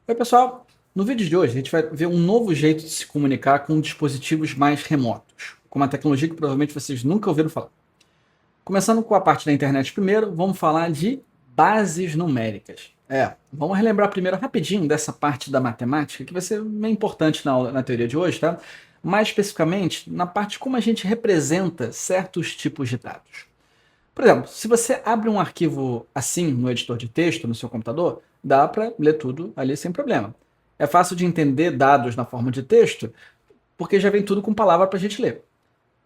Oi, pessoal! No vídeo de hoje, a gente vai ver um novo jeito de se comunicar com dispositivos mais remotos, com uma tecnologia que provavelmente vocês nunca ouviram falar. Começando com a parte da internet primeiro, vamos falar de bases numéricas. Vamos relembrar primeiro rapidinho dessa parte da matemática, que vai ser bem importante na teoria de hoje, tá? Mais especificamente, na parte de como a gente representa certos tipos de dados. Por exemplo, se você abre um arquivo assim no editor de texto no seu computador, dá para ler tudo ali sem problema. É fácil de entender dados na forma de texto, porque já vem tudo com palavra para a gente ler.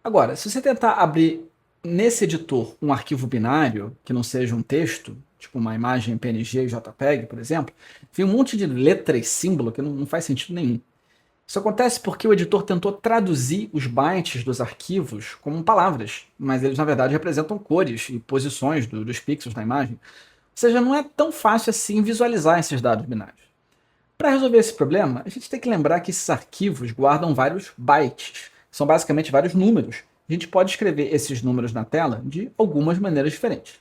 Agora, se você tentar abrir nesse editor um arquivo binário, que não seja um texto, tipo uma imagem PNG e JPEG, por exemplo, vem um monte de letra e símbolo que não faz sentido nenhum. Isso acontece porque o editor tentou traduzir os bytes dos arquivos como palavras, mas eles na verdade representam cores e posições dos pixels da imagem. Ou seja, não é tão fácil assim visualizar esses dados binários. Para resolver esse problema, a gente tem que lembrar que esses arquivos guardam vários bytes, que são basicamente vários números. A gente pode escrever esses números na tela de algumas maneiras diferentes.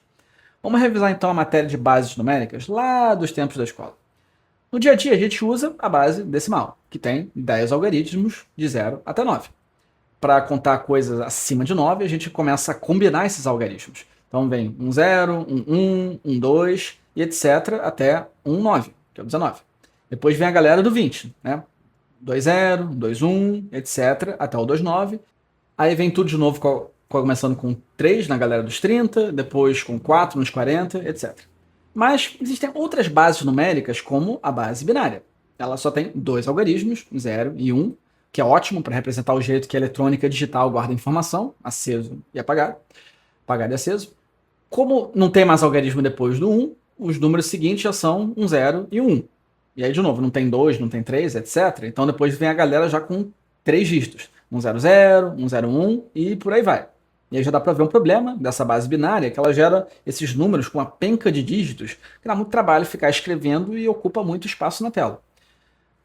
Vamos revisar então a matéria de bases numéricas lá dos tempos da escola. No dia a dia, a gente usa a base decimal, que tem 10 algarismos de 0 até 9. Para contar coisas acima de 9, a gente começa a combinar esses algarismos. Então vem um 0, um 1, um 2 e etc. até um 9, que é o 19. Depois vem a galera do 20, né? 2 0, 2 1, etc. até o 29. Aí vem tudo de novo começando com 3 na galera dos 30, depois com 4 nos 40, etc. Mas existem outras bases numéricas, como a base binária. Ela só tem dois algarismos, 0 e 1, que é ótimo para representar o jeito que a eletrônica digital guarda informação, aceso e apagado, apagado e aceso. Como não tem mais algarismo depois do 1, os números seguintes já são um 0 e 1. E aí, de novo, não tem 2, não tem 3, etc. Então depois vem a galera já com 3 dígitos. Um 0 0, um 0 1 e por aí vai. E aí já dá para ver um problema dessa base binária, que ela gera esses números com uma penca de dígitos, que dá muito trabalho ficar escrevendo e ocupa muito espaço na tela.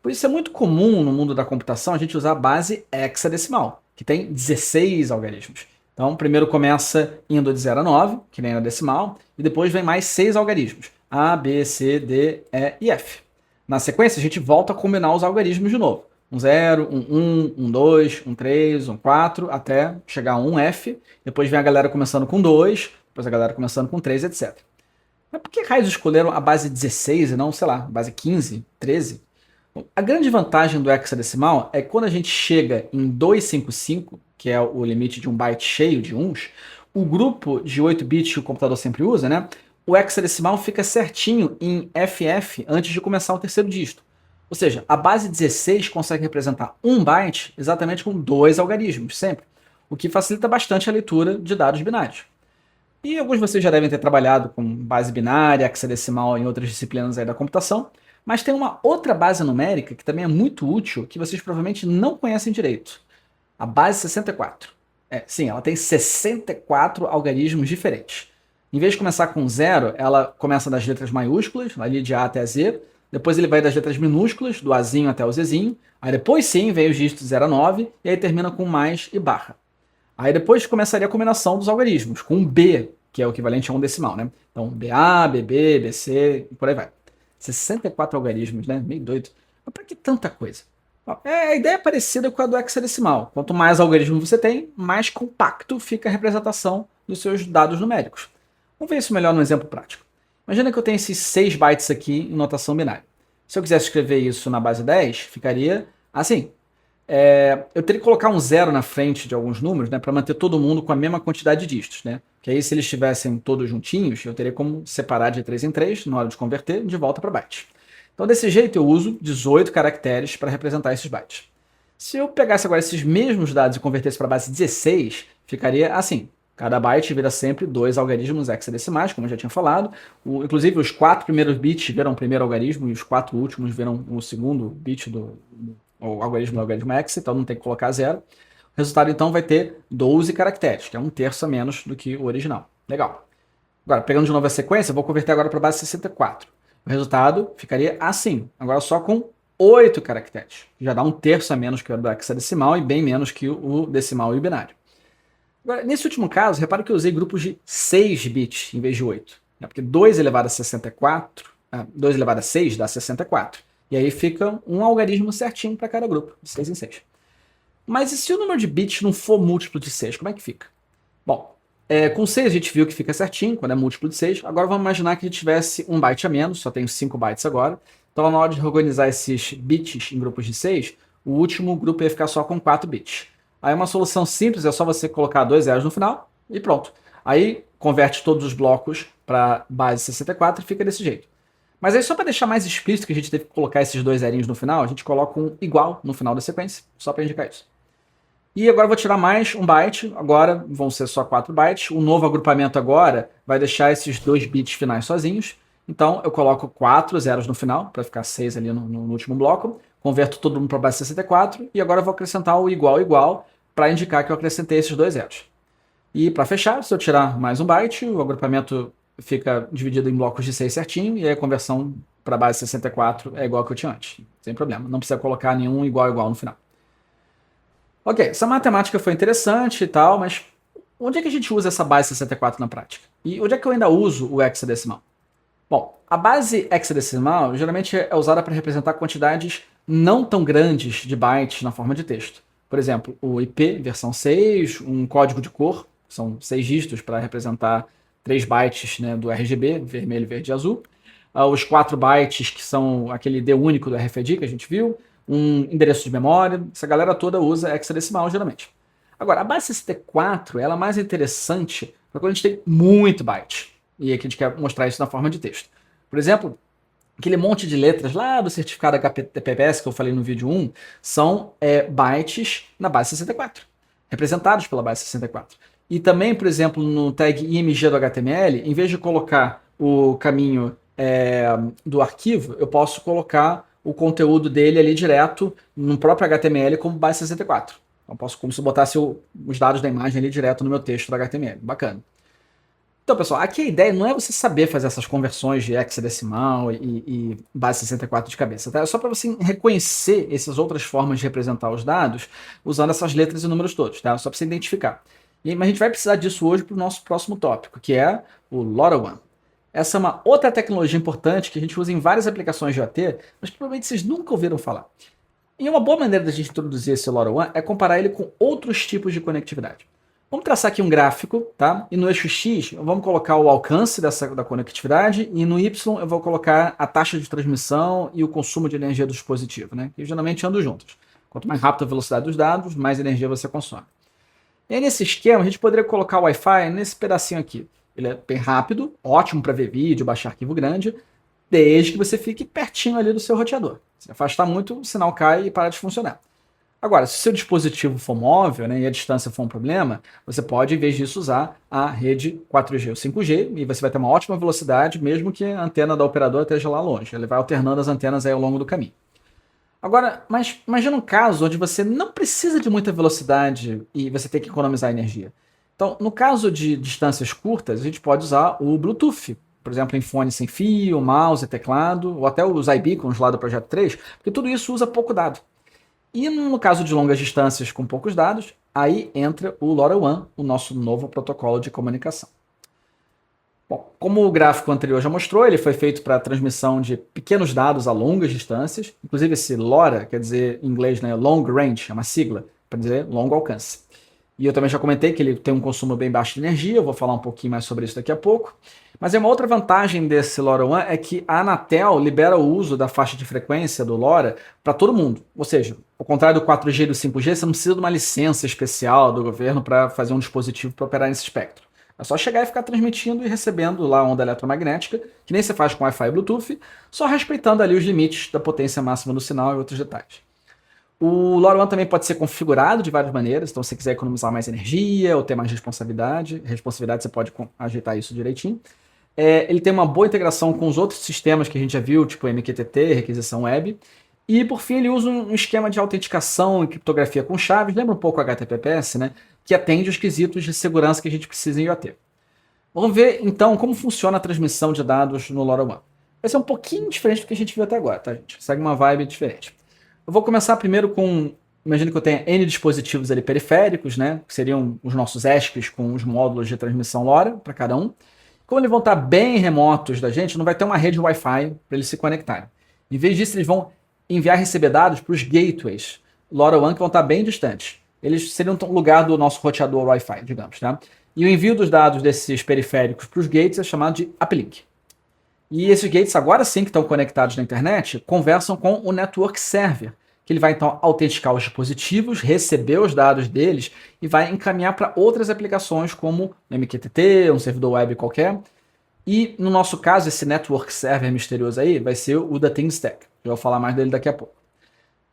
Por isso é muito comum no mundo da computação a gente usar a base hexadecimal, que tem 16 algarismos. Então, primeiro começa indo de 0 a 9, que nem na decimal, e depois vem mais 6 algarismos, A, B, C, D, E e F. Na sequência, a gente volta a combinar os algarismos de novo. Um 0, um 2, um 3, um 4, até chegar a um F. Depois vem a galera começando com 2, depois a galera começando com 3, etc. Mas por que raios escolheram a base 16 e não, sei lá, a base 15, 13? Bom, a grande vantagem do hexadecimal é que quando a gente chega em 255, que é o limite de um byte cheio de uns, o grupo de 8 bits que o computador sempre usa, né? O hexadecimal fica certinho em FF antes de começar o terceiro dígito. Ou seja, a base 16 consegue representar um byte exatamente com dois algarismos, sempre, o que facilita bastante a leitura de dados binários. E alguns de vocês já devem ter trabalhado com base binária, hexadecimal em outras disciplinas aí da computação, mas tem uma outra base numérica que também é muito útil, que vocês provavelmente não conhecem direito. A base 64. Sim, ela tem 64 algarismos diferentes. Em vez de começar com zero, ela começa das letras maiúsculas, ali de A até Z, depois ele vai das letras minúsculas, do Azinho até o Zzinho, aí depois sim vem os dígitos 0 a 9, e aí termina com mais e barra. Aí depois começaria a combinação dos algarismos, com um B, que é o equivalente a um decimal, né? Então, BA, BB, BC, e por aí vai. 64 algarismos, né? Meio doido. Mas para que tanta coisa? A ideia é parecida com a do hexadecimal. Quanto mais algarismos você tem, mais compacto fica a representação dos seus dados numéricos. Vamos ver isso melhor num exemplo prático. Imagina que eu tenho esses 6 bytes aqui em notação binária. Se eu quisesse escrever isso na base 10, ficaria assim. Eu teria que colocar um zero na frente de alguns números, né, para manter todo mundo com a mesma quantidade de dígitos, né? Que aí, se eles estivessem todos juntinhos, eu teria como separar de 3 em 3, na hora de converter, de volta para byte. Então, desse jeito, eu uso 18 caracteres para representar esses bytes. Se eu pegasse agora esses mesmos dados e convertesse para a base 16, ficaria assim. Cada byte vira sempre dois algarismos hexadecimais, como eu já tinha falado. Inclusive, os 4 primeiros bits viram o primeiro algarismo e os 4 últimos viram o segundo bit o algarismo hexa, então não tem que colocar zero. O resultado, então, vai ter 12 caracteres, que é um terço a menos do que o original. Legal. Agora, pegando de novo a sequência, eu vou converter agora para a base 64. O resultado ficaria assim, agora só com 8 caracteres. Já dá um terço a menos que o do hexadecimal e bem menos que o decimal e o binário. Agora, nesse último caso, repare que eu usei grupos de 6 bits em vez de 8. Porque 2 elevado a 64, 2 elevado a 6 dá 64. E aí fica um algarismo certinho para cada grupo, de 6 em 6. Mas e se o número de bits não for múltiplo de 6, como é que fica? Bom, com 6 a gente viu que fica certinho, quando é múltiplo de 6. Agora vamos imaginar que a gente tivesse um byte a menos, só tenho 5 bytes agora. Então na hora de organizar esses bits em grupos de 6, o último grupo ia ficar só com 4 bits. Aí uma solução simples é só você colocar 2 zeros no final e pronto. Aí converte todos os blocos para base 64 e fica desse jeito. Mas aí só para deixar mais explícito que a gente teve que colocar esses 2 zerinhos no final, a gente coloca um igual no final da sequência, só para indicar isso. E agora eu vou tirar mais um byte, agora vão ser só 4 bytes. O novo agrupamento agora vai deixar esses 2 bits finais sozinhos. Então eu coloco 4 zeros no final, para ficar 6 ali no último bloco. Converto todo mundo para base 64 e agora eu vou acrescentar o igual igual para indicar que eu acrescentei esses 2 zeros. E para fechar, se eu tirar mais um byte, o agrupamento fica dividido em blocos de 6 certinho e aí a conversão para base 64 é igual que eu tinha antes. Sem problema, não precisa colocar nenhum igual igual no final. Ok, essa matemática foi interessante e tal, mas onde é que a gente usa essa base 64 na prática? E onde é que eu ainda uso o hexadecimal? Bom, a base hexadecimal geralmente é usada para representar quantidades não tão grandes de bytes na forma de texto. Por exemplo, o IP versão 6, um código de cor, são 6 dígitos para representar 3 bytes, né, do RGB, vermelho, verde e azul. Os 4 bytes, que são aquele D único do RFID que a gente viu, um endereço de memória, essa galera toda usa hexadecimal geralmente. Agora, a base 64 ela é mais interessante para quando a gente tem muito byte. E aqui a gente quer mostrar isso na forma de texto. Por exemplo, aquele monte de letras lá do certificado HTTPS que eu falei no vídeo 1 são bytes na base 64, representados pela base 64. E também, por exemplo, no tag img do HTML, em vez de colocar o caminho do arquivo, eu posso colocar o conteúdo dele ali direto no próprio HTML como base 64. Então, posso, como se eu botasse os dados da imagem ali direto no meu texto do HTML. Bacana. Então, pessoal, aqui a ideia não é você saber fazer essas conversões de hexadecimal e base 64 de cabeça, tá? É só para você reconhecer essas outras formas de representar os dados usando essas letras e números todos, tá? Só para você identificar. Mas a gente vai precisar disso hoje para o nosso próximo tópico, que é o LoRaWAN. Essa é uma outra tecnologia importante que a gente usa em várias aplicações de IoT, mas provavelmente vocês nunca ouviram falar. E uma boa maneira da gente introduzir esse LoRaWAN é comparar ele com outros tipos de conectividade. Vamos traçar aqui um gráfico, tá? E no eixo X, vamos colocar o alcance da conectividade e no Y eu vou colocar a taxa de transmissão e o consumo de energia do dispositivo, né? Que geralmente andam juntos. Quanto mais rápida a velocidade dos dados, mais energia você consome. E aí nesse esquema, a gente poderia colocar o Wi-Fi nesse pedacinho aqui. Ele é bem rápido, ótimo para ver vídeo, baixar arquivo grande, desde que você fique pertinho ali do seu roteador. Se afastar muito, o sinal cai e para de funcionar. Agora, se o seu dispositivo for móvel, né, e a distância for um problema, você pode, em vez disso, usar a rede 4G ou 5G e você vai ter uma ótima velocidade, mesmo que a antena da operadora esteja lá longe. Ele vai alternando as antenas aí ao longo do caminho. Agora, mas imagina um caso onde você não precisa de muita velocidade e você tem que economizar energia. Então, no caso de distâncias curtas, a gente pode usar o Bluetooth, por exemplo, em fone sem fio, mouse, teclado, ou até os iBeacons lá do Projeto 3, porque tudo isso usa pouco dado. E no caso de longas distâncias com poucos dados, aí entra o LoRaWAN, o nosso novo protocolo de comunicação. Bom, como o gráfico anterior já mostrou, ele foi feito para transmissão de pequenos dados a longas distâncias. Inclusive esse LoRa, quer dizer em inglês, né, Long Range, é uma sigla, para dizer longo alcance. E eu também já comentei que ele tem um consumo bem baixo de energia, eu vou falar um pouquinho mais sobre isso daqui a pouco. Mas uma outra vantagem desse LoRaWAN é que a Anatel libera o uso da faixa de frequência do LoRa para todo mundo. Ou seja, ao contrário do 4G e do 5G, você não precisa de uma licença especial do governo para fazer um dispositivo para operar nesse espectro. É só chegar e ficar transmitindo e recebendo lá a onda eletromagnética, que nem você faz com Wi-Fi e Bluetooth, só respeitando ali os limites da potência máxima do sinal e outros detalhes. O LoRaWAN também pode ser configurado de várias maneiras, então se você quiser economizar mais energia ou ter mais responsividade você pode ajeitar isso direitinho. Ele tem uma boa integração com os outros sistemas que a gente já viu, tipo MQTT, requisição web. E por fim ele usa um esquema de autenticação e criptografia com chaves, lembra um pouco o HTTPS, né? Que atende os quesitos de segurança que a gente precisa em IoT. Vamos ver então como funciona a transmissão de dados no LoRaWAN. Vai ser um pouquinho diferente do que a gente viu até agora, tá, gente? Segue uma vibe diferente. Eu vou começar primeiro com, imagina que eu tenha N dispositivos ali periféricos, né, que seriam os nossos ESPs com os módulos de transmissão LoRa para cada um. Como eles vão estar bem remotos da gente, não vai ter uma rede Wi-Fi para eles se conectarem. Em vez disso, eles vão enviar e receber dados para os gateways LoRaWAN que vão estar bem distantes. Eles seriam um lugar do nosso roteador Wi-Fi, digamos, tá? E o envio dos dados desses periféricos para os gates é chamado de uplink. E esses gates, agora sim que estão conectados na internet, conversam com o network server, que ele vai então autenticar os dispositivos, receber os dados deles e vai encaminhar para outras aplicações como MQTT, um servidor web qualquer. E no nosso caso, esse network server misterioso aí vai ser o da TeamStack. Eu vou falar mais dele daqui a pouco.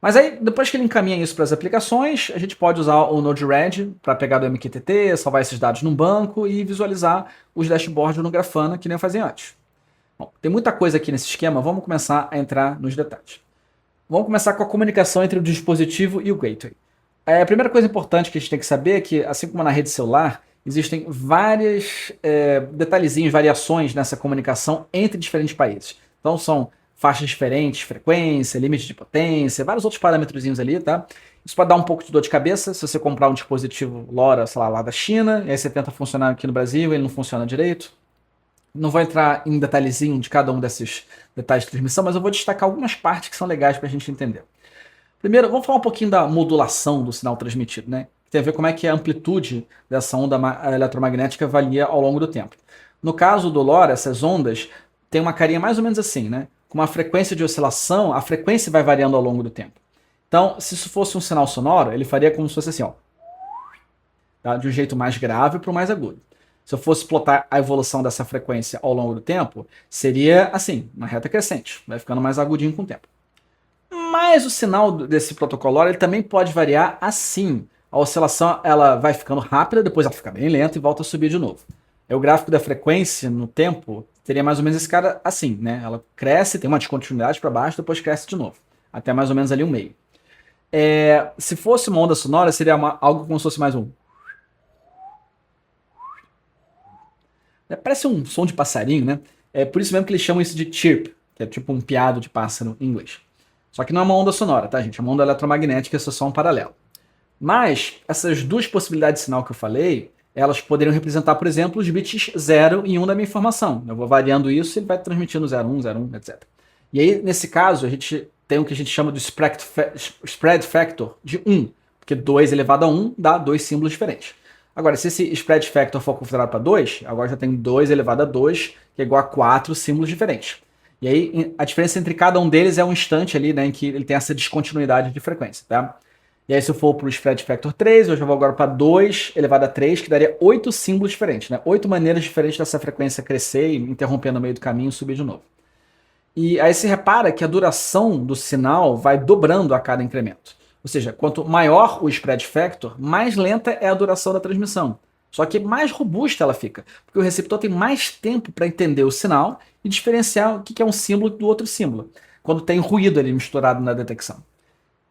Mas aí, depois que ele encaminha isso para as aplicações, a gente pode usar o Node-RED para pegar do MQTT, salvar esses dados num banco e visualizar os dashboards no Grafana, que nem eu fazia antes. Bom, tem muita coisa aqui nesse esquema, vamos começar a entrar nos detalhes. Vamos começar com a comunicação entre o dispositivo e o gateway. A primeira coisa importante que a gente tem que saber é que, assim como na rede celular, existem vários detalhezinhos, variações nessa comunicação entre diferentes países. Então são faixas diferentes, frequência, limite de potência, vários outros parâmetrozinhos ali, tá? Isso pode dar um pouco de dor de cabeça se você comprar um dispositivo LoRa, sei lá da China, e aí você tenta funcionar aqui no Brasil e ele não funciona direito. Não vou entrar em detalhezinho de cada um desses detalhes de transmissão, mas eu vou destacar algumas partes que são legais para a gente entender. Primeiro, vamos falar um pouquinho da modulação do sinal transmitido, né? Tem a ver como é que a amplitude dessa onda eletromagnética varia ao longo do tempo. No caso do LoRa, essas ondas têm uma carinha mais ou menos assim, né? Com uma frequência de oscilação, a frequência vai variando ao longo do tempo. Então, se isso fosse um sinal sonoro, ele faria como se fosse assim, ó, tá? De um jeito mais grave para o mais agudo. Se eu fosse plotar a evolução dessa frequência ao longo do tempo, seria assim, uma reta crescente, vai ficando mais agudinho com o tempo. Mas o sinal desse protocolo ele também pode variar assim. A oscilação ela vai ficando rápida, depois ela fica bem lenta e volta a subir de novo. O gráfico da frequência no tempo teria mais ou menos esse cara assim, né? Ela cresce, tem uma descontinuidade para baixo, depois cresce de novo, até mais ou menos ali um meio. Se fosse uma onda sonora, seria algo como se fosse mais um. Parece um som de passarinho, né? É por isso mesmo que eles chamam isso de chirp, que é tipo um piado de pássaro em inglês. Só que não é uma onda sonora, tá, gente? É uma onda eletromagnética, isso é só um paralelo. Mas essas duas possibilidades de sinal que eu falei, elas poderiam representar, por exemplo, os bits 0 e 1 da minha informação. Eu vou variando isso e ele vai transmitindo 0, 1, 0, 1, etc. E aí, nesse caso, a gente tem o que a gente chama de spread factor de 1, porque 2 elevado a 1 dá dois símbolos diferentes. Agora, se esse spread factor for configurado para 2, agora já tem 2 elevado a 2, que é igual a 4 símbolos diferentes. E aí, a diferença entre cada um deles é um instante ali, né, em que ele tem essa descontinuidade de frequência, tá? E aí, se eu for para o spread factor 3, eu já vou agora para 2 elevado a 3, que daria 8 símbolos diferentes, né? 8 maneiras diferentes dessa frequência crescer e interromper no meio do caminho e subir de novo. E aí se repara que a duração do sinal vai dobrando a cada incremento. Ou seja, quanto maior o spread factor, mais lenta é a duração da transmissão. Só que mais robusta ela fica, porque o receptor tem mais tempo para entender o sinal e diferenciar o que é um símbolo do outro símbolo, quando tem ruído ali misturado na detecção.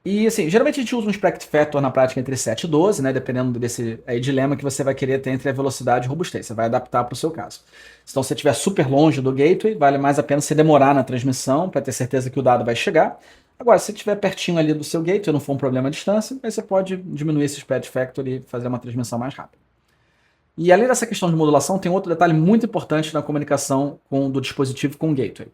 E assim, geralmente a gente usa um spread factor na prática entre 7 e 12, né, dependendo desse dilema que você vai querer ter entre a velocidade e a robustez. Você vai adaptar para o seu caso. Então, se você estiver super longe do gateway, vale mais a pena você demorar na transmissão para ter certeza que o dado vai chegar. Agora, se estiver pertinho ali do seu gateway, não for um problema à distância, aí você pode diminuir esse spread factor e fazer uma transmissão mais rápida. E além dessa questão de modulação, tem outro detalhe muito importante na comunicação do dispositivo com o gateway.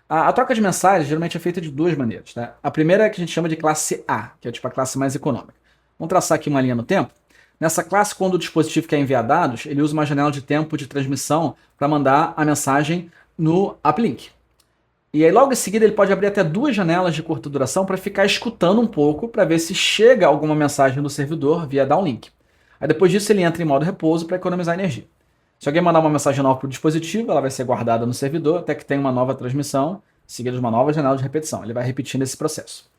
A troca de mensagens geralmente é feita de duas maneiras. Tá? A primeira é que a gente chama de classe A, que é tipo a classe mais econômica. Vamos traçar aqui uma linha no tempo. Nessa classe, quando o dispositivo quer enviar dados, ele usa uma janela de tempo de transmissão para mandar a mensagem no uplink. E aí logo em seguida ele pode abrir até duas janelas de curta duração para ficar escutando um pouco para ver se chega alguma mensagem do servidor via downlink. Aí depois disso ele entra em modo repouso para economizar energia. Se alguém mandar uma mensagem nova para o dispositivo, ela vai ser guardada no servidor até que tenha uma nova transmissão, seguida de uma nova janela de repetição. Ele vai repetindo esse processo.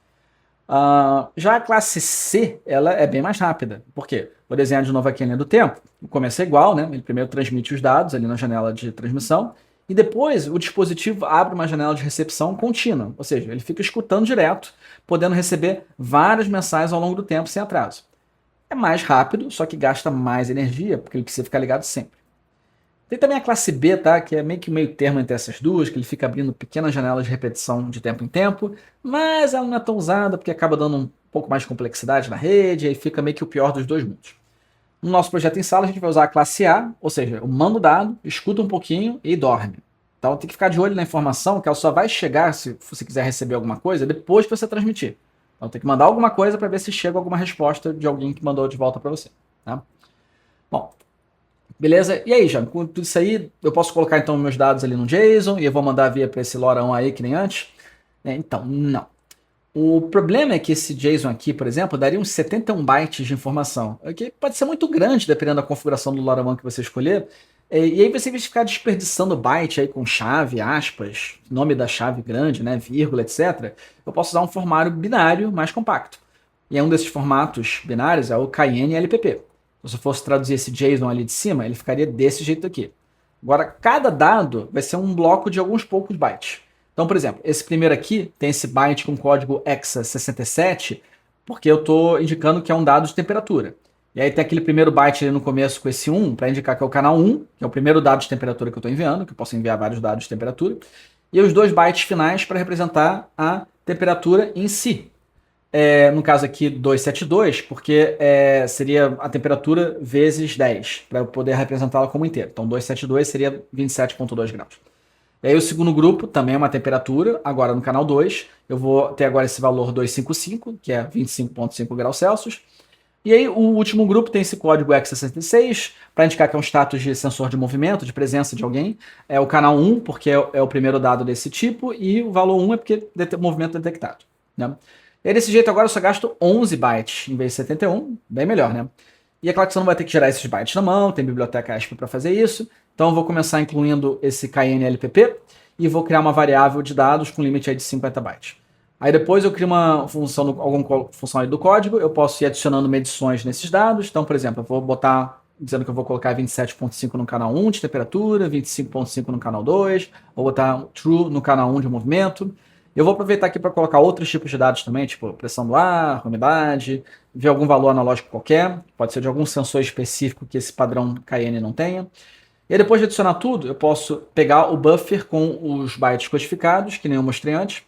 Já a classe C, ela é bem mais rápida. Por quê? Vou desenhar de novo aqui a linha do tempo. O começo é igual, né? Ele primeiro transmite os dados ali na janela de transmissão e depois o dispositivo abre uma janela de recepção contínua. Ou seja, ele fica escutando direto, podendo receber várias mensagens ao longo do tempo sem atraso. É mais rápido, só que gasta mais energia, porque ele precisa ficar ligado sempre. Tem também a classe B, tá? Que é meio que meio termo entre essas duas, que ele fica abrindo pequenas janelas de repetição de tempo em tempo, mas ela não é tão usada porque acaba dando um pouco mais de complexidade na rede, e aí fica meio que o pior dos dois mundos. No nosso projeto em sala, a gente vai usar a classe A, ou seja, eu mando o dado, escuta um pouquinho e dorme. Então tem que ficar de olho na informação, que ela só vai chegar, se você quiser receber alguma coisa, depois que você transmitir. Então tem que mandar alguma coisa para ver se chega alguma resposta de alguém que mandou de volta para você. Tá? Bom, beleza? E aí, já com tudo isso aí, eu posso colocar então meus dados ali no JSON e eu vou mandar via para esse lorão aí que nem antes? Então, não. O problema é que esse JSON aqui, por exemplo, daria uns 71 bytes de informação, que pode ser muito grande dependendo da configuração do LoRaWAN que você escolher. E aí você vai ficar desperdiçando byte aí com chave, aspas, nome da chave grande, né, vírgula, etc. Eu posso usar um formato binário mais compacto. E um desses formatos binários é o KNLPP. Se eu fosse traduzir esse JSON ali de cima, ele ficaria desse jeito aqui. Agora, cada dado vai ser um bloco de alguns poucos bytes. Então, por exemplo, esse primeiro aqui tem esse byte com código hexa67, porque eu estou indicando que é um dado de temperatura. E aí tem aquele primeiro byte ali no começo com esse 1, para indicar que é o canal 1, que é o primeiro dado de temperatura que eu estou enviando, que eu posso enviar vários dados de temperatura. E os 2 bytes finais para representar a temperatura em si. No caso aqui 272, porque seria a temperatura vezes 10, para eu poder representá-la como inteiro. Então 272 seria 27,2 graus. E aí o segundo grupo também é uma temperatura, agora no canal 2, eu vou ter agora esse valor 255, que é 25,5 graus Celsius. E aí o último grupo tem esse código X66, para indicar que é um status de sensor de movimento, de presença de alguém. É o canal 1, porque é o primeiro dado desse tipo, e o valor 1 é porque movimento detectado. Né? E aí desse jeito agora eu só gasto 11 bytes em vez de 71, bem melhor, né? E é claro que você não vai ter que gerar esses bytes na mão, tem biblioteca ASP para fazer isso. Então eu vou começar incluindo esse KNLPP e vou criar uma variável de dados com limite aí de 50 bytes. Aí depois eu crio uma função, alguma função aí do código, eu posso ir adicionando medições nesses dados. Então, por exemplo, eu vou botar dizendo que eu vou colocar 27,5 no canal 1 de temperatura, 25,5 no canal 2, vou botar true no canal 1 de movimento. Eu vou aproveitar aqui para colocar outros tipos de dados também, tipo pressão do ar, umidade, ver algum valor analógico qualquer, pode ser de algum sensor específico que esse padrão KN não tenha. E aí, depois de adicionar tudo, eu posso pegar o buffer com os bytes codificados, que nem eu mostrei antes.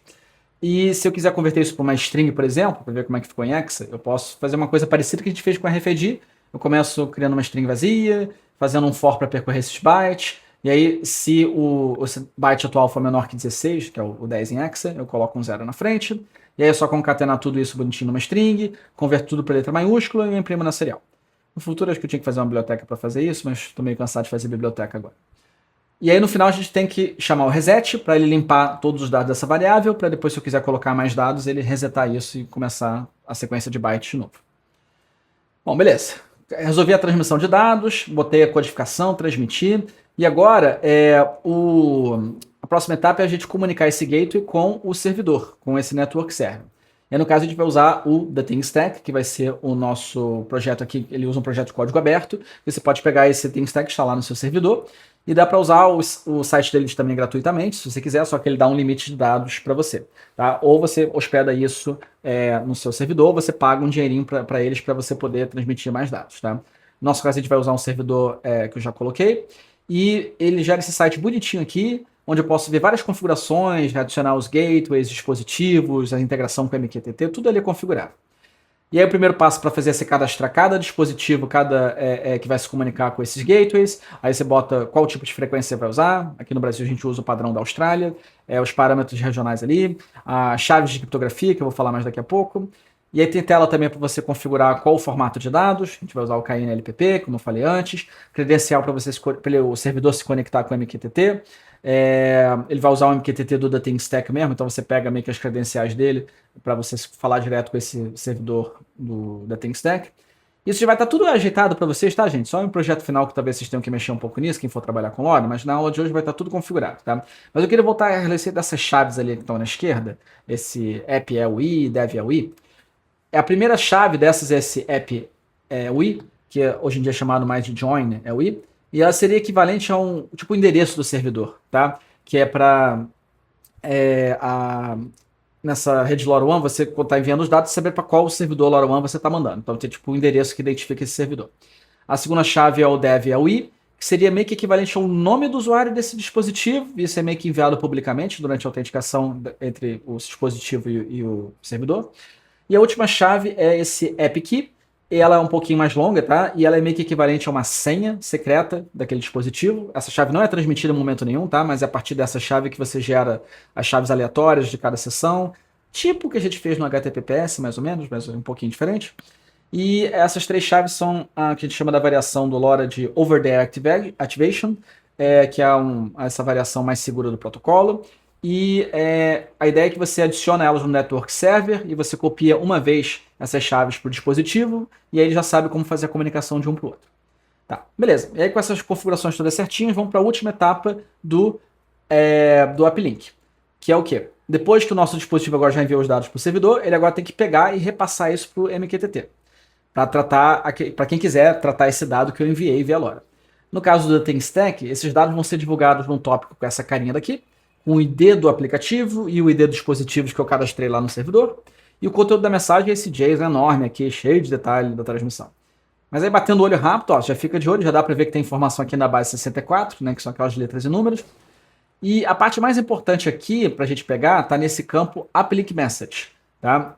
E se eu quiser converter isso para uma string, por exemplo, para ver como é que ficou em hexa, eu posso fazer uma coisa parecida que a gente fez com a RFID. Eu começo criando uma string vazia, fazendo um for para percorrer esses bytes. E aí, se o byte atual for menor que 16, que é o 10 em hexa, eu coloco um 0 na frente. E aí é só concatenar tudo isso bonitinho numa string, converto tudo para letra maiúscula e eu imprimo na serial. No futuro acho que eu tinha que fazer uma biblioteca para fazer isso, mas estou meio cansado de fazer biblioteca agora. E aí no final a gente tem que chamar o reset para ele limpar todos os dados dessa variável, para depois, se eu quiser colocar mais dados, ele resetar isso e começar a sequência de bytes de novo. Bom, beleza. Resolvi a transmissão de dados, botei a codificação, transmiti. E agora a próxima etapa é a gente comunicar esse gateway com o servidor, com esse network server. E no caso a gente vai usar o The Thing Stack, que vai ser o nosso projeto aqui. Ele usa um projeto de código aberto. Você pode pegar esse Thing Stack, instalar no seu servidor. E dá para usar o site deles também gratuitamente, se você quiser, só que ele dá um limite de dados para você. Tá? Ou você hospeda isso no seu servidor, ou você paga um dinheirinho para eles para você poder transmitir mais dados. Tá? No nosso caso, a gente vai usar um servidor que eu já coloquei. E ele gera esse site bonitinho aqui, onde eu posso ver várias configurações, adicionar os gateways, dispositivos, a integração com o MQTT, tudo ali é configurado. E aí o primeiro passo para fazer é você cadastrar cada dispositivo que vai se comunicar com esses gateways. Aí você bota qual tipo de frequência você vai usar. Aqui no Brasil a gente usa o padrão da Austrália, os parâmetros regionais ali, as chaves de criptografia, que eu vou falar mais daqui a pouco. E aí tem tela também para você configurar qual o formato de dados. A gente vai usar o KNLPP, como eu falei antes. Credencial para o servidor se conectar com o MQTT. Ele vai usar o MQTT do The Thing Stack mesmo, então você pega meio que as credenciais dele para você falar direto com esse servidor do The Thing Stack. Isso já vai estar tudo ajeitado para vocês, tá, gente? Só um projeto final que talvez vocês tenham que mexer um pouco nisso, quem for trabalhar com Lore, mas na aula de hoje vai estar tudo configurado, tá? Mas eu queria voltar a relecer dessas chaves ali que estão na esquerda, esse app EUI, dev EUI. A primeira chave dessas é esse app EUI, que hoje em dia é chamado mais de join EUI, e ela seria equivalente a um tipo endereço do servidor, tá? Que é para nessa rede LoRaWAN, você quando está enviando os dados, saber para qual servidor LoRaWAN você está mandando. Então tem tipo um endereço que identifica esse servidor. A segunda chave é o dev EUI, que seria meio que equivalente ao nome do usuário desse dispositivo, e isso é meio que enviado publicamente durante a autenticação entre o dispositivo e o servidor. E a última chave é esse app key, E ela é um pouquinho mais longa, tá? E ela é meio que equivalente a uma senha secreta daquele dispositivo. Essa chave não é transmitida em momento nenhum, tá? Mas é a partir dessa chave que você gera as chaves aleatórias de cada sessão. Tipo o que a gente fez no HTTPS, mais ou menos, mas um pouquinho diferente. E essas três chaves são a que a gente chama da variação do LoRa de Over the Activation, que é essa variação mais segura do protocolo. E a ideia é que você adiciona elas no network server e você copia uma vez essas chaves para o dispositivo e aí ele já sabe como fazer a comunicação de um para o outro. Tá, beleza. E aí com essas configurações todas certinhas, vamos para a última etapa do uplink, que é o quê? Depois que o nosso dispositivo agora já enviou os dados para o servidor, ele agora tem que pegar e repassar isso para o MQTT, para tratar, para quem quiser tratar esse dado que eu enviei via LoRa. No caso do ThinkStack, esses dados vão ser divulgados num tópico com essa carinha daqui, com o ID do aplicativo e o ID dos dispositivos que eu cadastrei lá no servidor. E o conteúdo da mensagem é esse JSON enorme aqui, cheio de detalhe da transmissão. Mas aí batendo o olho rápido, ó, já fica de olho, já dá para ver que tem informação aqui na base 64, né, que são aquelas letras e números. E a parte mais importante aqui para a gente pegar está nesse campo Uplink Message. Tá?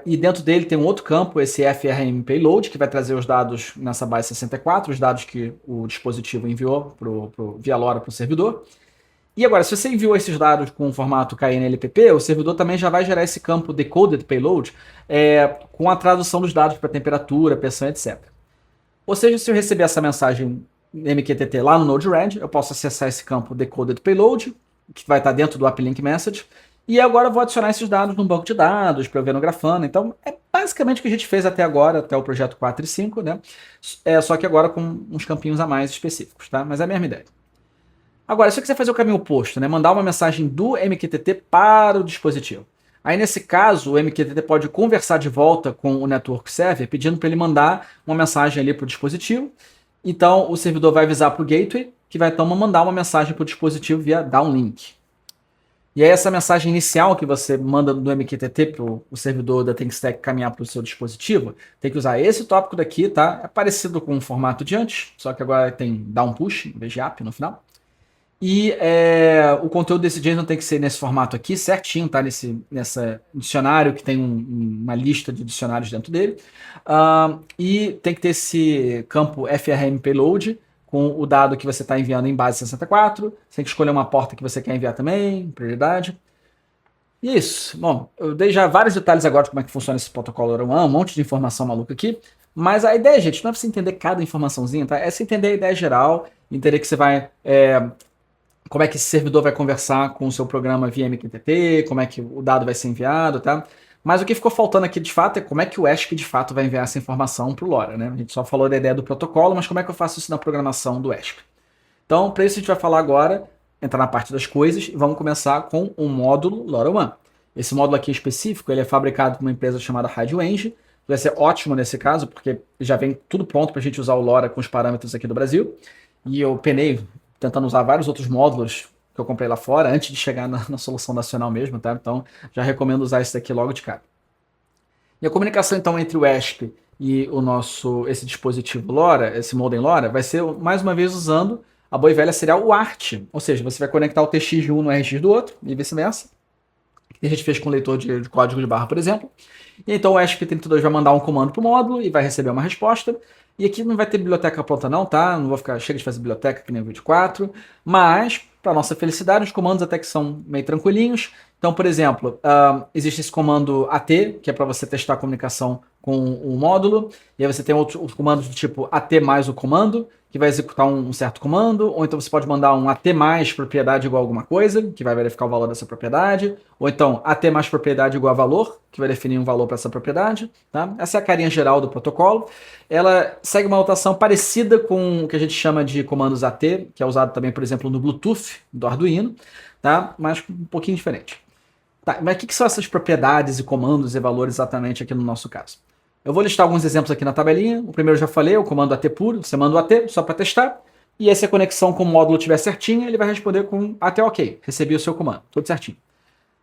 E dentro dele tem um outro campo, esse FRM Payload, que vai trazer os dados nessa base 64, os dados que o dispositivo enviou via LoRa para o servidor. E agora, se você enviou esses dados com o formato KNLPP, o servidor também já vai gerar esse campo Decoded Payload com a tradução dos dados para temperatura, pressão, etc. Ou seja, se eu receber essa mensagem MQTT lá no Node-RED, eu posso acessar esse campo Decoded Payload, que vai estar dentro do Uplink Message, e agora eu vou adicionar esses dados num banco de dados para eu ver no Grafana. Então, é basicamente o que a gente fez até agora, até o projeto 4 e 5, né? Só que agora com uns campinhos a mais específicos, tá? Mas é a mesma ideia. Agora, se eu quiser fazer o caminho oposto, né? Mandar uma mensagem do MQTT para o dispositivo. Aí, nesse caso, o MQTT pode conversar de volta com o Network Server, pedindo para ele mandar uma mensagem ali para o dispositivo. Então, o servidor vai avisar para o gateway, que vai então mandar uma mensagem para o dispositivo via downlink. E aí essa mensagem inicial que você manda do MQTT para o servidor da ThinkStack caminhar para o seu dispositivo, tem que usar esse tópico daqui, tá? É parecido com o formato de antes, só que agora tem down push em vez de up no final. E o conteúdo desse JSON tem que ser nesse formato aqui, certinho, tá? Nesse dicionário que tem uma lista de dicionários dentro dele. E tem que ter esse campo FRM Payload, com o dado que você está enviando em base 64. Você tem que escolher uma porta que você quer enviar também, prioridade. E é isso. Bom, eu dei já vários detalhes agora de como é que funciona esse protocolo LoRaWAN, um monte de informação maluca aqui. Mas a ideia, gente, não é para você entender cada informaçãozinha, tá? É você entender a ideia geral, entender que você vai... como é que esse servidor vai conversar com o seu programa via MQTT, como é que o dado vai ser enviado, tá? Mas o que ficou faltando aqui de fato é como é que o ESP de fato vai enviar essa informação para o LoRa, né? A gente só falou da ideia do protocolo, mas como é que eu faço isso na programação do ESP? Então, para isso a gente vai falar agora, entrar na parte das coisas, e vamos começar com um módulo LoRaWAN. Esse módulo aqui específico, ele é fabricado por uma empresa chamada RadioEng, vai ser ótimo nesse caso, porque já vem tudo pronto para a gente usar o LoRa com os parâmetros aqui do Brasil, e eu penei tentando usar vários outros módulos que eu comprei lá fora, antes de chegar na solução nacional mesmo, tá? Então, já recomendo usar esse daqui logo de cara. E a comunicação, então, entre o ESP e esse dispositivo LoRa, esse modem LoRa, vai ser, mais uma vez, usando a boa e velha serial UART. Ou seja, você vai conectar o TX de um no RX do outro, e vice-versa. Que a gente fez com o leitor de código de barra, por exemplo. E então o ESP32 vai mandar um comando para o módulo e vai receber uma resposta. E aqui não vai ter biblioteca pronta não, tá? Não vou ficar chega de fazer biblioteca que nem o vídeo 4. Mas, para nossa felicidade, os comandos até que são meio tranquilinhos. Então, por exemplo, existe esse comando AT, que é para você testar a comunicação com o módulo. E aí você tem outros comandos do tipo AT mais o comando, que vai executar um certo comando. Ou então você pode mandar um AT mais propriedade igual a alguma coisa, que vai verificar o valor dessa propriedade. Ou então AT mais propriedade igual a valor, que vai definir um valor para essa propriedade. Tá? Essa é a carinha geral do protocolo. Ela segue uma notação parecida com o que a gente chama de comandos AT, que é usado também, por exemplo, no Bluetooth do Arduino, tá? Mas um pouquinho diferente. Tá, mas o que são essas propriedades e comandos e valores exatamente aqui no nosso caso? Eu vou listar alguns exemplos aqui na tabelinha. O primeiro eu já falei, o comando AT puro. Você manda o AT só para testar. E aí, se a conexão com o módulo estiver certinha, ele vai responder com AT OK. Recebi o seu comando, tudo certinho.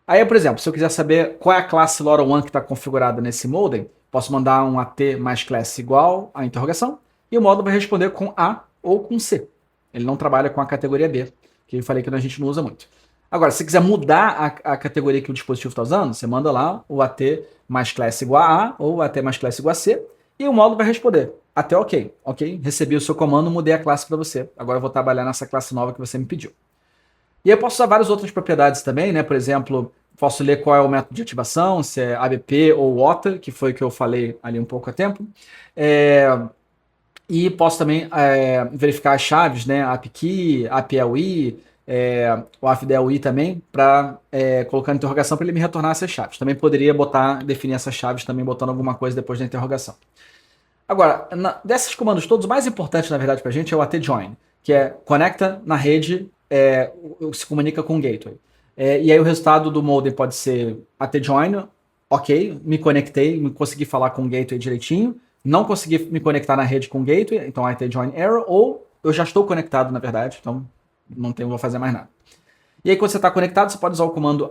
Aí, por exemplo, se eu quiser saber qual é a classe LoRaWAN que está configurada nesse modem, posso mandar um AT mais class igual a interrogação, e o módulo vai responder com A ou com C. Ele não trabalha com a categoria B, que eu falei que a gente não usa muito. Agora, se você quiser mudar a categoria que o dispositivo está usando, você manda lá o AT mais class igual a A ou AT mais class igual a C, E o módulo vai responder, até ok, ok, recebi o seu comando, mudei a classe para você, agora eu vou trabalhar nessa classe nova que você me pediu. E eu posso usar várias outras propriedades também, né? Por exemplo, posso ler qual é o método de ativação, se é ABP ou OTA, que foi o que eu falei ali um pouco a tempo. É, e posso também verificar as chaves, né? AppKey, AppLI, o AffDLI também, para colocar interrogação para ele me retornar essas chaves. Também poderia definir essas chaves também botando alguma coisa depois da interrogação. Agora, desses comandos todos, o mais importante, na verdade, para a gente é o AT_join, que é conecta na rede, se comunica com o gateway. E aí o resultado do modem pode ser AT_join, ok, me conectei, consegui falar com o gateway direitinho, não consegui me conectar na rede com o gateway, então AT_join error, ou eu já estou conectado, na verdade, então não vou fazer mais nada. E aí, quando você está conectado, você pode usar o comando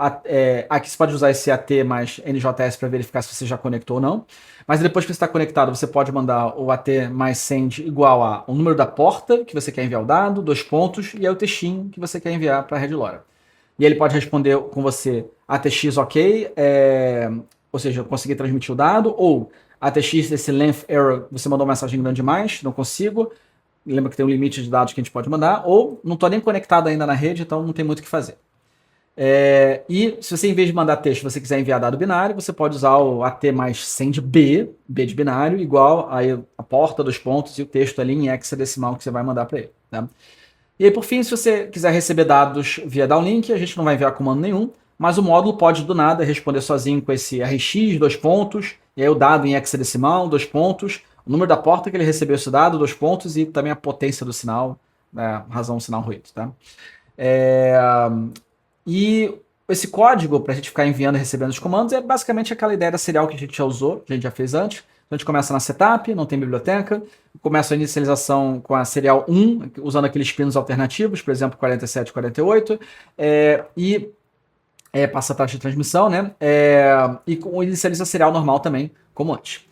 aqui você pode usar esse AT mais NJS para verificar se você já conectou ou não. Mas depois que você está conectado, você pode mandar o AT mais send igual a o número da porta que você quer enviar o dado, 2 pontos, e aí o textinho que você quer enviar para a rede LoRa. E ele pode responder com você ATX ok, ou seja, eu consegui transmitir o dado, ou ATX esse length error, você mandou uma mensagem grande demais, não consigo. Lembra que tem um limite de dados que a gente pode mandar, ou não estou nem conectado ainda na rede, então não tem muito o que fazer. E se você, em vez de mandar texto, você quiser enviar dado binário, você pode usar o AT mais send B, B de binário, igual a porta, 2 pontos e o texto ali em hexadecimal que você vai mandar para ele. Tá? E aí, por fim, se você quiser receber dados via downlink, a gente não vai enviar comando nenhum, mas o módulo pode, do nada, responder sozinho com esse RX, 2 pontos, e aí o dado em hexadecimal, 2 pontos, o número da porta que ele recebeu esse dado, 2 pontos, e também a potência do sinal, razão do sinal ruído. Tá? E esse código, para a gente ficar enviando e recebendo os comandos, é basicamente aquela ideia da serial que a gente já usou, que a gente já fez antes. Então a gente começa na setup, não tem biblioteca, começa a inicialização com a serial 1, usando aqueles pinos alternativos, por exemplo, 47 e 48, e passa a taxa de transmissão, né? E inicializa a serial normal também, como antes.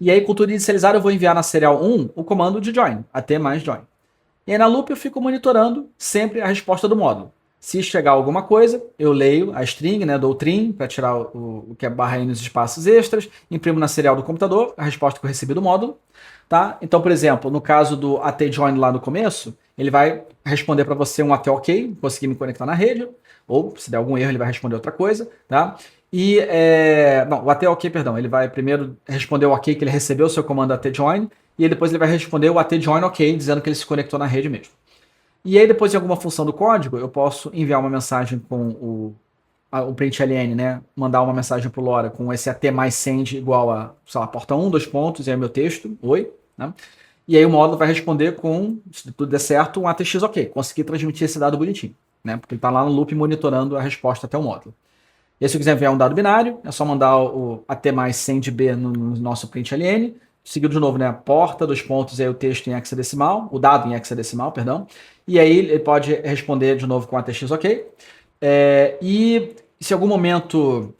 E aí, com tudo inicializado, eu vou enviar na serial 1 o comando de join, AT mais join. E aí na loop eu fico monitorando sempre a resposta do módulo. Se chegar alguma coisa, eu leio a string, né, dou o trim para tirar o que é barra aí nos espaços extras, imprimo na serial do computador a resposta que eu recebi do módulo. Tá? Então, por exemplo, no caso do AT_join lá no começo, ele vai responder para você um AT OK, consegui me conectar na rede, ou se der algum erro ele vai responder outra coisa. Tá? E, não, o AT OK, perdão, ele vai primeiro responder o OK que ele recebeu o seu comando AT_join, e depois ele vai responder o AT_join OK, dizendo que ele se conectou na rede mesmo. E aí, depois de alguma função do código, eu posso enviar uma mensagem com o println, né? Mandar uma mensagem para o LoRa com esse AT mais send igual a, sei lá, porta 1, 2 pontos, e aí meu texto, oi, né? E aí o módulo vai responder com, se tudo der certo, um ATX ok, consegui transmitir esse dado bonitinho, né? Porque ele está lá no loop monitorando a resposta até o módulo. E aí, se eu quiser enviar um dado binário, é só mandar o AT mais send B no nosso println, seguido de novo, né? Porta, 2 pontos, e aí o texto em hexadecimal, o dado em hexadecimal, perdão. E aí ele pode responder de novo com ATX ok. E se em algum momento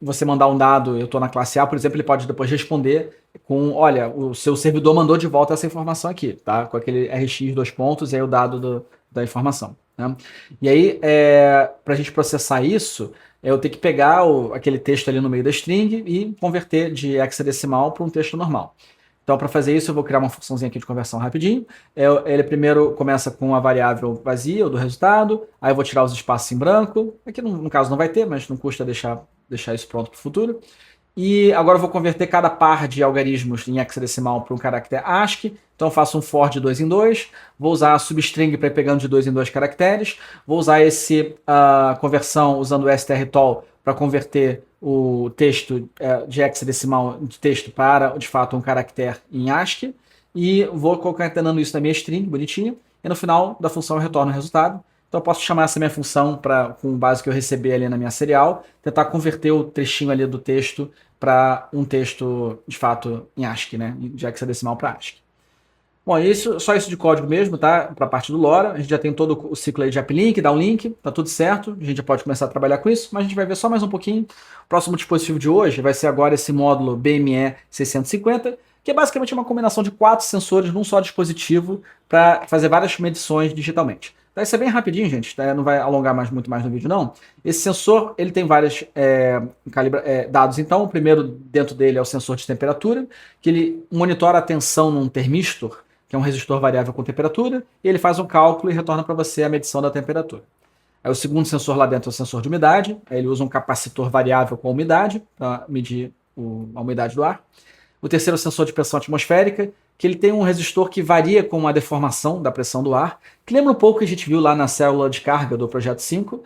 você mandar um dado, eu estou na classe A, por exemplo, ele pode depois responder com, olha, o seu servidor mandou de volta essa informação aqui, tá? Com aquele RX 2 pontos e aí o dado da informação. Né? E aí, para a gente processar isso, eu tenho que pegar aquele texto ali no meio da string e converter de hexadecimal para um texto normal. Então, para fazer isso, eu vou criar uma funçãozinha aqui de conversão rapidinho. Ele primeiro começa com a variável vazia, do resultado. Aí eu vou tirar os espaços em branco. Aqui, no caso, não vai ter, mas não custa deixar isso pronto para o futuro. E agora eu vou converter cada par de algarismos em hexadecimal para um caractere ASCII. Então eu faço um for de 2 em 2. Vou usar a substring para ir pegando de 2 em 2 caracteres. Vou usar esse conversão usando o strtol para converter o texto de hexadecimal de texto para, de fato, um caractere em ASCII. E vou concatenando isso na minha string, bonitinho. E no final da função eu retorno o resultado. Então eu posso chamar essa minha função com base que eu recebi ali na minha serial, tentar converter o trechinho ali do texto para um texto, de fato, em ASCII, né? De hexadecimal para ASCII. Bom, só isso de código mesmo, tá? Para a parte do LoRa. A gente já tem todo o ciclo aí de uplink, downlink, tá tudo certo. A gente já pode começar a trabalhar com isso, mas a gente vai ver só mais um pouquinho. O próximo dispositivo de hoje vai ser agora esse módulo BME 650, que é basicamente uma combinação de 4 sensores num só dispositivo para fazer várias medições digitalmente. Tá, isso é bem rapidinho, gente, tá? Não vai alongar muito mais no vídeo, não. Esse sensor, ele tem vários dados. Então, o primeiro dentro dele é o sensor de temperatura, que ele monitora a tensão num termistor, que é um resistor variável com temperatura, e ele faz um cálculo e retorna para você a medição da temperatura. Aí o segundo sensor lá dentro é o sensor de umidade, aí ele usa um capacitor variável com a umidade, para medir a umidade do ar. O terceiro é o sensor de pressão atmosférica, que ele tem um resistor que varia com a deformação da pressão do ar, que lembra um pouco o que a gente viu lá na célula de carga do Projeto 5.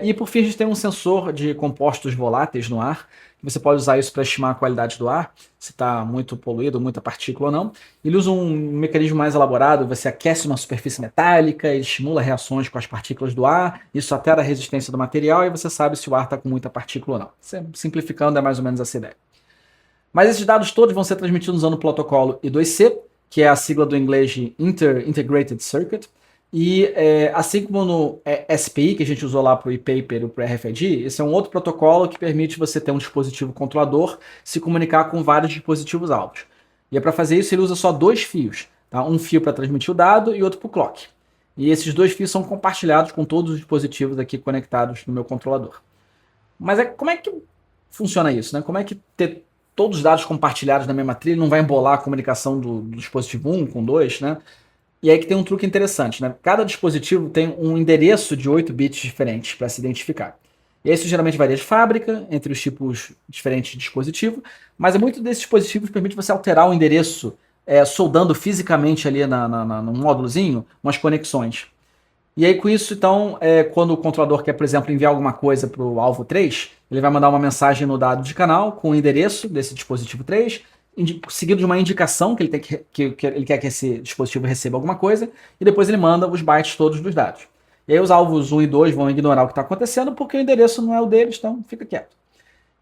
E por fim a gente tem um sensor de compostos voláteis no ar, que você pode usar isso para estimar a qualidade do ar, se está muito poluído, muita partícula ou não. Ele usa um mecanismo mais elaborado, você aquece uma superfície metálica, ele estimula reações com as partículas do ar, isso altera a resistência do material e você sabe se o ar está com muita partícula ou não. Simplificando, é mais ou menos essa ideia. Mas esses dados todos vão ser transmitidos usando o protocolo I2C, que é a sigla do inglês de Integrated Circuit. E assim como no SPI, que a gente usou lá para o ePaper e para o RFID, esse é um outro protocolo que permite você ter um dispositivo controlador se comunicar com vários dispositivos alvos. E para fazer isso ele usa só 2 fios, tá? Um fio para transmitir o dado e outro para o clock. E esses 2 fios são compartilhados com todos os dispositivos aqui conectados no meu controlador. Mas como é que funciona isso, né? Como é que ter todos os dados compartilhados na mesma trilha não vai embolar a comunicação do dispositivo 1 com 2, né? E aí que tem um truque interessante, né? Cada dispositivo tem um endereço de 8 bits diferentes para se identificar. E isso geralmente varia de fábrica, entre os tipos diferentes de dispositivo, mas muito desses dispositivos permite você alterar o endereço soldando fisicamente ali no módulozinho umas conexões. E aí com isso, então, quando o controlador quer, por exemplo, enviar alguma coisa para o alvo 3, ele vai mandar uma mensagem no dado de canal com o endereço desse dispositivo 3, seguido de uma indicação que ele, ele quer que esse dispositivo receba alguma coisa, e depois ele manda os bytes todos dos dados. E aí os alvos 1 e 2 vão ignorar o que está acontecendo, porque o endereço não é o deles, então fica quieto.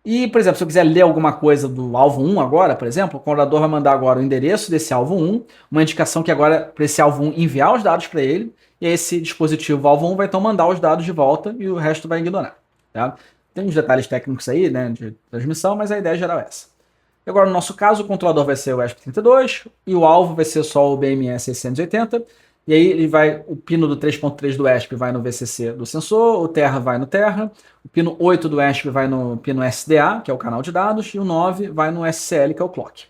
E, por exemplo, se eu quiser ler alguma coisa do alvo 1 agora, por exemplo, o controlador vai mandar agora o endereço desse alvo 1, uma indicação que agora para esse alvo 1 enviar os dados para ele, e esse dispositivo alvo 1 vai então mandar os dados de volta e o resto vai ignorar. Tá? Tem uns detalhes técnicos aí, né, de transmissão, mas a ideia geral é essa. E agora, no nosso caso, o controlador vai ser o ESP32 e o alvo vai ser só o BMS 680. E aí ele vai, o pino do 3.3 do ESP vai no VCC do sensor, o Terra vai no Terra, o pino 8 do ESP vai no pino SDA, que é o canal de dados, e o 9 vai no SCL, que é o clock.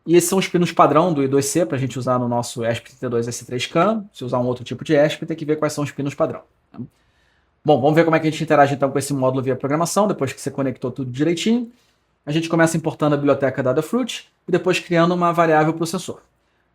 E esses são os pinos padrão do I2C para a gente usar no nosso ESP32 S3CAN. Se usar um outro tipo de ESP, tem que ver quais são os pinos padrão. Tá? Bom, vamos ver como é que a gente interage então com esse módulo via programação, depois que você conectou tudo direitinho. A gente começa importando a biblioteca Datafruit e depois criando uma variável para o sensor.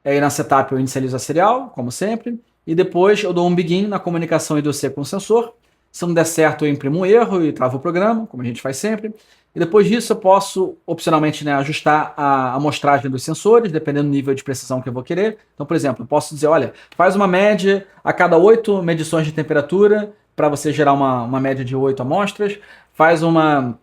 Aí na setup eu inicializo a serial, como sempre, e depois eu dou um begin na comunicação I2C com o sensor. Se não der certo, eu imprimo um erro e travo o programa, como a gente faz sempre. E depois disso eu posso, opcionalmente, né, ajustar a amostragem dos sensores, dependendo do nível de precisão que eu vou querer. Então, por exemplo, eu posso dizer, olha, faz uma média a cada 8 medições de temperatura, para você gerar uma média de 8 amostras, faz uma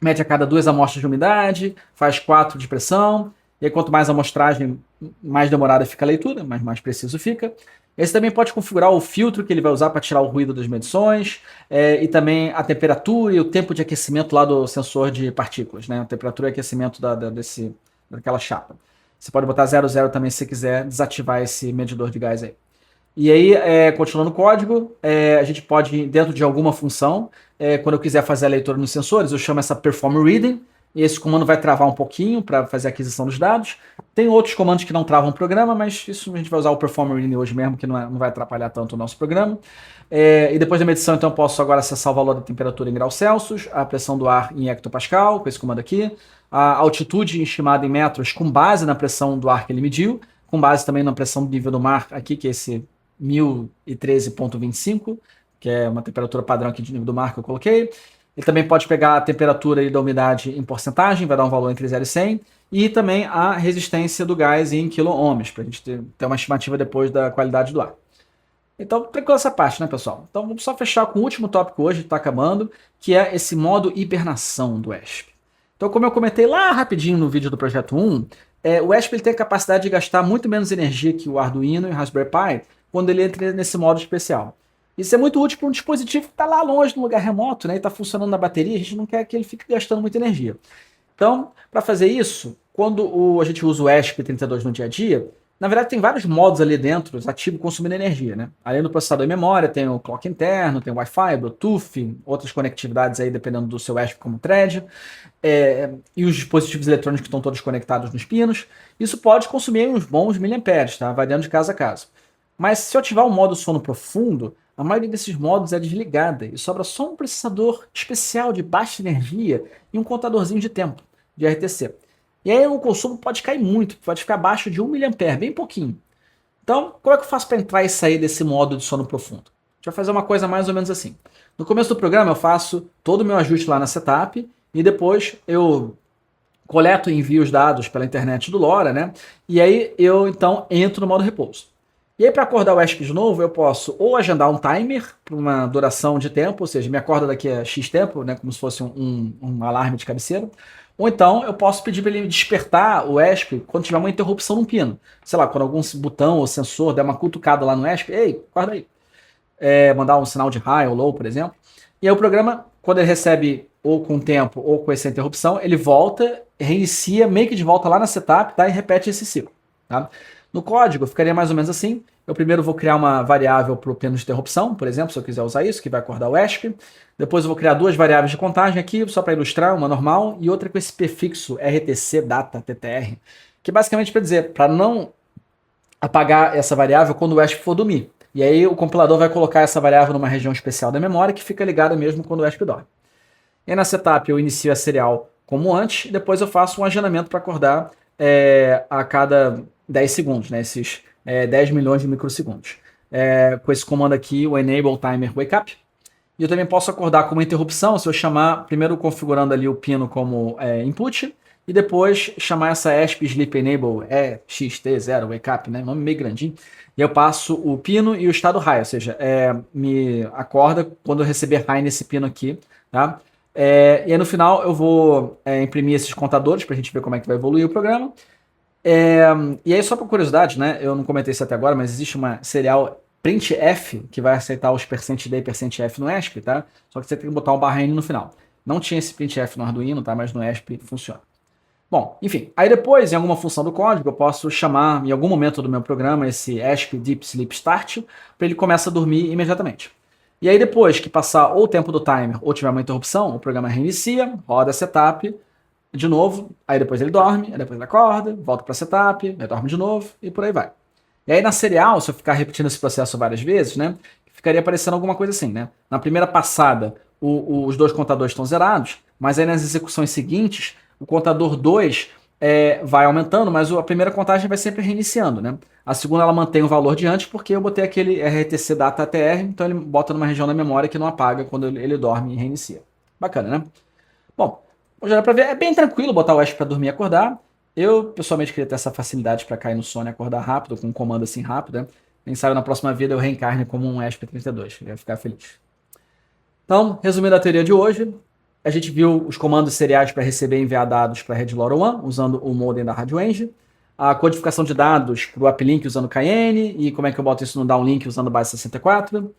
média a cada 2 amostras de umidade, faz 4 de pressão, e aí quanto mais amostragem, mais demorada fica a leitura, mas mais preciso fica. Esse também pode configurar o filtro que ele vai usar para tirar o ruído das medições, e também a temperatura e o tempo de aquecimento lá do sensor de partículas, né? A temperatura e aquecimento daquela chapa. Você pode botar 00 também se você quiser desativar esse medidor de gás aí. E aí, continuando o código, a gente pode, dentro de alguma função, quando eu quiser fazer a leitura nos sensores, eu chamo essa perform reading, e esse comando vai travar um pouquinho para fazer a aquisição dos dados. Tem outros comandos que não travam o programa, mas isso a gente vai usar o perform reading hoje mesmo, que não vai atrapalhar tanto o nosso programa. E depois da medição, então, eu posso agora acessar o valor da temperatura em graus Celsius, a pressão do ar em hectopascal, com esse comando aqui, a altitude estimada em metros com base na pressão do ar que ele mediu, com base também na pressão do nível do mar aqui, que é esse 1013,25, que é uma temperatura padrão aqui de nível do mar que eu coloquei. Ele também pode pegar a temperatura e da umidade em porcentagem, vai dar um valor entre 0 e 100, e também a resistência do gás em quiloohms, para a gente ter uma estimativa depois da qualidade do ar. Então, tranquilo essa parte, né, pessoal? Então, vamos só fechar com o último tópico hoje, que está acabando, que é esse modo hibernação do ESP. Então, como eu comentei lá rapidinho no vídeo do Projeto 1, o ESP ele tem a capacidade de gastar muito menos energia que o Arduino e o Raspberry Pi quando ele entra nesse modo especial. Isso é muito útil para um dispositivo que está lá longe, num lugar remoto, né, e está funcionando na bateria, a gente não quer que ele fique gastando muita energia. Então, para fazer isso, quando a gente usa o ESP32 no dia a dia, Na verdade, tem vários modos ali dentro, ativo consumindo energia, né? Além do processador e memória, tem o clock interno, tem o Wi-Fi, Bluetooth, outras conectividades aí dependendo do seu ESP como thread, e os dispositivos eletrônicos que estão todos conectados nos pinos. Isso pode consumir uns bons miliamperes, tá? Variando de casa a casa. Mas se eu ativar o modo sono profundo, a maioria desses modos é desligada e sobra só um processador especial de baixa energia e um contadorzinho de tempo, de RTC. E aí o consumo pode cair muito, pode ficar abaixo de 1 mA, bem pouquinho. Então, como é que eu faço para entrar e sair desse modo de sono profundo? A gente vai fazer uma coisa mais ou menos assim. No começo do programa eu faço todo o meu ajuste lá na setup e depois eu coleto e envio os dados pela internet do LoRa, né? E aí eu então entro no modo repouso. E aí para acordar o ESP de novo, eu posso ou agendar um timer para uma duração de tempo, ou seja, me acorda daqui a X tempo, né? Como se fosse um alarme de cabeceira. Ou então eu posso pedir para ele despertar o ESP quando tiver uma interrupção no pino. Sei lá, quando algum botão ou sensor der uma cutucada lá no ESP, ei, acorda aí. Mandar um sinal de high ou low, por exemplo. E aí o programa, quando ele recebe ou com tempo ou com essa interrupção, ele volta, reinicia, meio que de volta lá na setup, tá? E repete esse ciclo. Tá? No código ficaria mais ou menos assim. Eu primeiro vou criar uma variável para o pino de interrupção, por exemplo, se eu quiser usar isso, que vai acordar o ESP. Depois eu vou criar duas variáveis de contagem aqui, só para ilustrar, uma normal e outra com esse prefixo RTC data TTR, que basicamente para dizer, para não apagar essa variável quando o ESP for dormir. E aí o compilador vai colocar essa variável numa região especial da memória que fica ligada mesmo quando o ESP dorme. E aí na setup eu inicio a serial como antes, e depois eu faço um agendamento para acordar a cada 10 segundos, né? Esses 10 milhões de microsegundos. Com esse comando aqui, o Enable Timer Wake Up. E eu também posso acordar com uma interrupção, se eu chamar, primeiro configurando ali o pino como input, e depois chamar essa ESP Sleep Enable EXT0 Wake Up, né? Nome meio grandinho. E eu passo o pino e o estado high, ou seja, me acorda quando eu receber high nesse pino aqui, tá? E aí no final eu vou imprimir esses contadores para a gente ver como é que vai evoluir o programa. E aí só por curiosidade, né? Eu não comentei isso até agora, mas existe uma serial printf que vai aceitar os %d e %f no ESP, tá? Só que você tem que botar um barra N no final. Não tinha esse printf no Arduino, tá? Mas no ESP funciona. Bom, enfim, aí depois, em alguma função do código, eu posso chamar, em algum momento do meu programa, esse ESP Deep Sleep Start, para ele começar a dormir imediatamente. E aí depois que passar ou o tempo do timer ou tiver uma interrupção, o programa reinicia, roda a setup, de novo, aí depois ele dorme, aí depois ele acorda, volta para setup, aí dorme de novo e por aí vai. E aí na serial, se eu ficar repetindo esse processo várias vezes, né, ficaria aparecendo alguma coisa assim, né? Na primeira passada, os dois contadores estão zerados, mas aí nas execuções seguintes, o contador 2 vai aumentando, mas a primeira contagem vai sempre reiniciando, né? A segunda ela mantém o valor de antes porque eu botei aquele RTC data ATR, então ele bota numa região da memória que não apaga quando ele dorme e reinicia. Bacana, né? Bom, já dá pra ver, é bem tranquilo botar o ESP pra dormir e acordar. Eu, pessoalmente, queria ter essa facilidade para cair no sono e acordar rápido, com um comando assim rápido, né? Quem sabe na próxima vida eu reencarne como um ESP32, eu ia ficar feliz. Então, resumindo a teoria de hoje, a gente viu os comandos seriais para receber e enviar dados para a rede LoRaWAN, usando o modem da RadioEngine, a codificação de dados para o uplink usando Cayenne, e como é que eu boto isso no downlink usando base 64,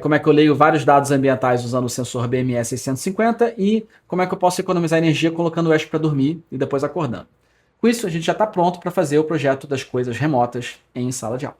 como é que eu leio vários dados ambientais usando o sensor BMS 650 e como é que eu posso economizar energia colocando o ESP para dormir e depois acordando. Com isso, a gente já está pronto para fazer o projeto das coisas remotas em sala de aula.